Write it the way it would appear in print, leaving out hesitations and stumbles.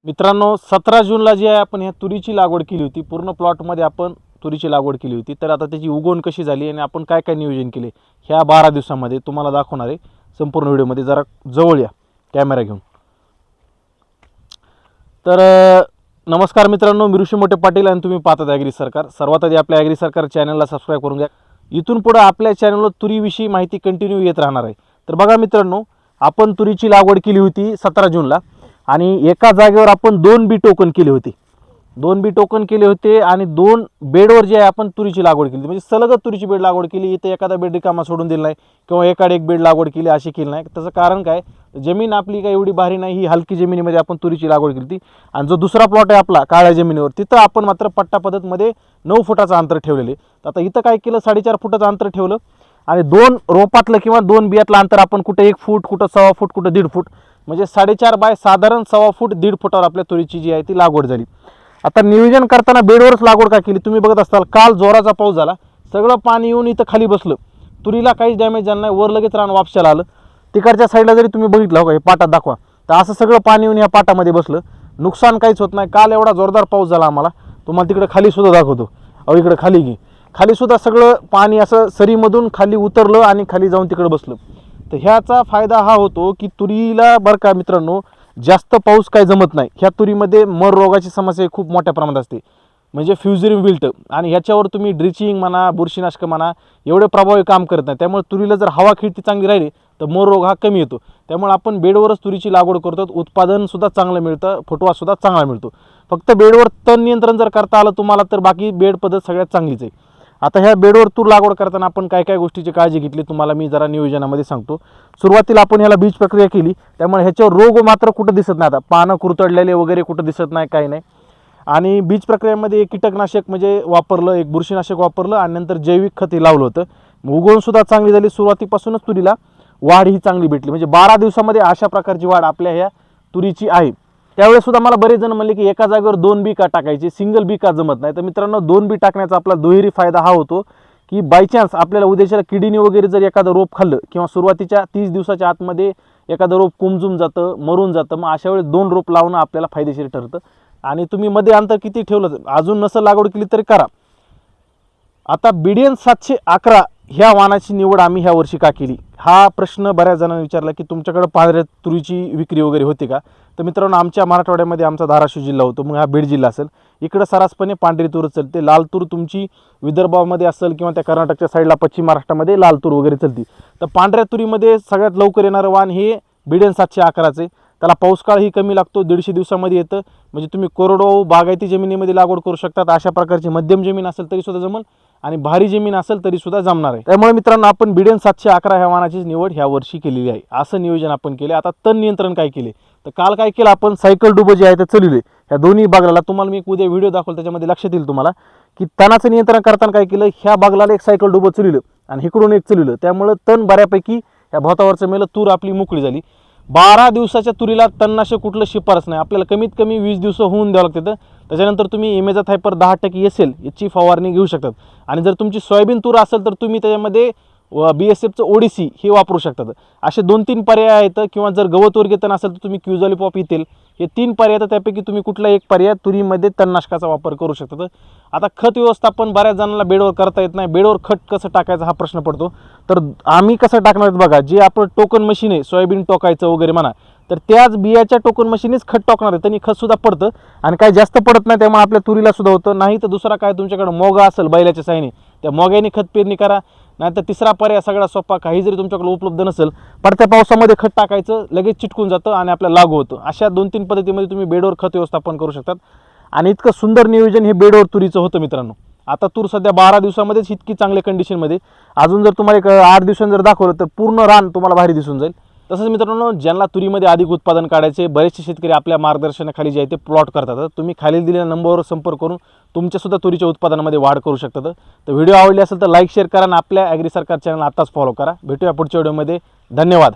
मित्रांनो 17 जूनला जी आहे आपण ह्या तुरीची लागवड केली होती, पूर्ण प्लॉटमध्ये आपण तुरीची लागवड केली होती। तर आता त्याची उगवण कशी झाली आणि आपण काय काय नियोजन केले ह्या 12 दिवसांमध्ये तुम्हाला दाखवणार आहे संपूर्ण व्हिडिओमध्ये। जरा जवळ या कॅमेरा घेऊन। तर नमस्कार मित्रांनो, मी ऋषी मोठे पाटील आणि तुम्ही पाहतात ॲग्री सरकार। सर्वात आधी आपल्या ॲग्री सरकार चॅनलला सबस्क्राइब करून घ्या। इथून पुढे आपल्या चॅनलवर तुरीविषयी माहिती कंटिन्यू येत राहणार आहे। तर बघा मित्रांनो, आपण तुरीची लागवड केली होती 17 जूनला आणि एका जागेवर आपण 2 बी टोकन केले होते। 2 बी टोकन केले होते आणि 2 बेडवर जे आहे आपण तुरीची लागवड केली, म्हणजे सलग तुरीची बेड लागवड केली। इथे एखादा बेड रिकामा सोडून दिला नाही किंवा एकाड एक बेड लागवड केली अशी केली नाही। त्याचं कारण काय, जमीन आपली काही एवढी भारी नाही, ही हलकी जमिनीमध्ये आपण तुरीची लागवड केली होती। आणि जो दुसरा प्लॉट आहे आपला काळ्या जमिनीवर, तिथं आपण मात्र पट्टा पद्धतमध्ये 9 फुटाचं अंतर ठेवलेले। आता इथं काय केलं, 4.5 फुटाचं अंतर ठेवलं आणि 2 रोपातलं किंवा 2 बियातलं अंतर आपण कुठे 1 फूट, कुठं 1.25 फूट, कुठं 1.5 फूट, म्हणजे 4.5 बाय साधारण 1.25 फूट 1.5 फुटावर आपल्या तुरीची जी आहे ती लागवड झाली। आता नियोजन करताना बेडवरच लागवड का केली, तुम्ही बघत असाल काल जोराचा पाऊस झाला, सगळं पाणी येऊन इथं खाली बसलं, तुरीला काहीच डॅमेज झालं नाही। वर लगेच रान वापशाला आलं। तिकडच्या साईडला जरी तुम्ही बघितलं हो का, हे पाटात दाखवा, तर असं सगळं पाणी येऊन या पाटामध्ये बसलं, नुकसान काहीच होत नाही। काल एवढा जोरदार पाऊस झाला आम्हाला, तुम्हाला तिकडे खाली सुद्धा दाखवतो। अहो इकडे खाली घे, खाली सुद्धा सगळं पाणी असं सरीमधून खाली उतरलं आणि खाली जाऊन तिकडे बसलं। तर ह्याचा फायदा हा होतो की तुरीला बरं का मित्रांनो, जास्त पाऊस काय जमत नाही। ह्या तुरीमध्ये मर रोगाची समस्या खूप मोठ्या प्रमाणात असते, म्हणजे फ्युजरिंग विल्ट, आणि ह्याच्यावर तुम्ही ड्रिचिंग म्हणा, बुरशीनाशक म्हणा, एवढे प्रभावी काम करत नाही। त्यामुळे तुरीला जर हवा खिळती चांगली राहिली तर मर रोग हा कमी येतो। त्यामुळे आपण बेडवरच तुरीची लागवड करतो, उत्पादन सुद्धा चांगलं मिळतं, फुटवा सुद्धा चांगला मिळतो। फक्त बेडवर तण नियंत्रण जर करता आलं तुम्हाला तर बाकी बेड पद्धत सगळ्यात चांगलीच आहे। आता ह्या बेडवर तूर लागवड करताना आपण काय काय गोष्टीची काळजी घेतली तुम्हाला मी जरा नियोजनामध्ये सांगतो। सुरुवातीला आपण ह्याला बीज प्रक्रिया केली, त्यामुळे ह्याच्यावर रोग मात्र कुठं दिसत नाही। आता पानं कुरतडलेले वगैरे कुठं दिसत नाही, काही नाही। आणि बीज प्रक्रियेमध्ये एक कीटकनाशक म्हणजे वापरलं, एक बुरशीनाशक वापरलं आणि नंतर जैविक खत हे लावलं होतं। उगवण सुद्धा चांगली झाली, सुरुवातीपासूनच तुरीला वाढ ही चांगली भेटली, म्हणजे 12 दिवसामध्ये अशा प्रकारची वाढ आपल्या ह्या तुरीची आहे। त्यावेळेस सुद्धा मला बरेच जण म्हणले की एका जागेवर 2 बी का टाकायचे, सिंगल बी का जमत नाही। तर मित्रांनो, 2 बी टाकण्याचा आपला दुहेरी फायदा हा होतो की बाय चान्स आपल्याला उद्याच्या किडीने वगैरे जर एखादं रोप खाल्लं किंवा सुरुवातीच्या 30 दिवसाच्या आतमध्ये एखादं रोप कुंजून जातं, मरून जातं, मग अशा वेळेस 2 रोप लावणं आपल्याला फायदेशीर ठरतं। आणि तुम्ही मध्ये अंतर किती ठेवलं, अजून नसेल लागवड केली तरी करा। आता BDN 711 ह्या वाणाची निवड आम्ही ह्या वर्षी का केली, हा प्रश्न बऱ्याच जणांनी विचारला की तुमच्याकडे पांढऱ्या तुरीची विक्री वगैरे होती का। तर मित्रांनो, आमच्या मराठवाड्यामध्ये आमचा धाराशिव जिल्हा होतो, मग हा बीड जिल्हा असेल, इकडे सरासपणे पांढरी तूर चलते। लाल तूर तुमची विदर्भामध्ये असेल किंवा त्या कर्नाटकच्या साईडला पश्चिम महाराष्ट्रामध्ये लाल तूर वगैरे चलती। तर पांढऱ्या तुरीमध्ये सगळ्यात लवकर येणारं वाण हे BDN 711चे। त्याला पाऊस काळ ही कमी लागतो, 150 दिवसामध्ये येतं, म्हणजे तुम्ही कोरडवाहू बागायती जमिनीमध्ये लागवड करू शकतात। अशा प्रकारची मध्यम जमीन असेल तरी सुद्धा जमल आणि भारी जमीन असेल तरी सुद्धा जमणार आहे। त्यामुळे मित्रांनो, आपण BDN 711 ह्या वाणाची निवड ह्या वर्षी केलेली आहे। असं नियोजन आपण केले। आता तण नियंत्रण काय केले, तर काल काय केलं आपण, सायकल डुबो जे आहे ते चलिले ह्या दोन्ही बागलाला। तुम्हाला मी एक उद्या व्हिडिओ दाखवला, त्याच्यामध्ये लक्षात येईल तुम्हाला की तणाचं नियंत्रण करताना काय केलं, ह्या बागलाला एक सायकल डुबो चलिलं आणि इकडून एक चलिलं, त्यामुळे तण बऱ्यापैकी ह्या भोतावरचं मेलं, तूर आपली मोकळी झाली। 12 दिवसाच्या तुरीला तणनाशक कुठलं शिफारस नाही, आपल्याला कमीत कमी 20 दिवस होऊन द्यावं लागतं। त्याच्यानंतर तुम्ही इमेजाथायपर 10% असेल याची फवारणी घेऊ शकतात। आणि जर तुमची सोयाबीन तूर असेल तर तुम्ही त्याच्यामध्ये BSFचं ODC हे वापरू शकतात। असे 2-3 पर्याय आहेत, किंवा जर गवत वर्गीय तण असेल तर तुम्ही क्युझोलिपॉप इथेल, हे 3 पर्याय आहेत, त्यापैकी तुम्ही कुठला एक पर्याय तुरीमध्ये तणनाशकाचा वापर करू शकतात। आता खत व्यवस्थापन बऱ्याच जणांना बेडवर करता येत नाही, बेडवर खत कसं टाकायचं हा प्रश्न पडतो। तर आम्ही कसं टाकणार बघा, जे आपण टोकन मशीन आहे सोयाबीन टोकायचं वगैरे म्हणा, तर त्याच बियाच्या टोकन मशीनच खत टाकणार आहे, त्यांनी खत सुद्धा पडतं आणि काही जास्त पडत नाही, त्यामुळे आपल्या तुरीला सुद्धा होतं। नाही तर दुसरा काय, तुमच्याकडे मोगा असेल बैलाच्या साहाय्याने, त्या मोग्याने खत पेरणी करा। नाही तर तिसरा पर्याय सगळा सोपा, काही जरी तुमच्याकडे उपलब्ध नसेल, पडत्या पावसामध्ये खत टाकायचं, लगेच चिटकून जातं आणि आपल्याला लागू होतं। अशा 2-3 पद्धतीमध्ये तुम्ही बेडवर खत व्यवस्थापन करू शकतात। आणि इतकं सुंदर नियोजन हे बेडवर तुरीचं होतं मित्रांनो। आता तूर सध्या 12 दिवसामध्येच इतकी चांगल्या कंडिशनमध्ये, अजून जर तुम्हाला एक 8 दिवसांनी जर दाखवलं तर पूर्ण रान तुम्हाला भारी दिसून जाईल। तसंच मित्रांनो, ज्यांना तुरीमध्ये अधिक उत्पादन काढायचे, बरेचसे शेतकरी आपल्या मार्गदर्शनाखाली जे आहे ते प्लॉट करतात, तुम्ही खाली दिलेल्या नंबरवर संपर्क करून तुमच्यासुद्धा तुरीच्या उत्पादनामध्ये वाढ करू शकतात। तर व्हिडिओ आवडली असेल तर लाईक शेअर करा आणि आपल्या ॲग्री सरकार चॅनल आताच फॉलो करा। भेटूया पुढच्या व्हिडिओमध्ये, धन्यवाद।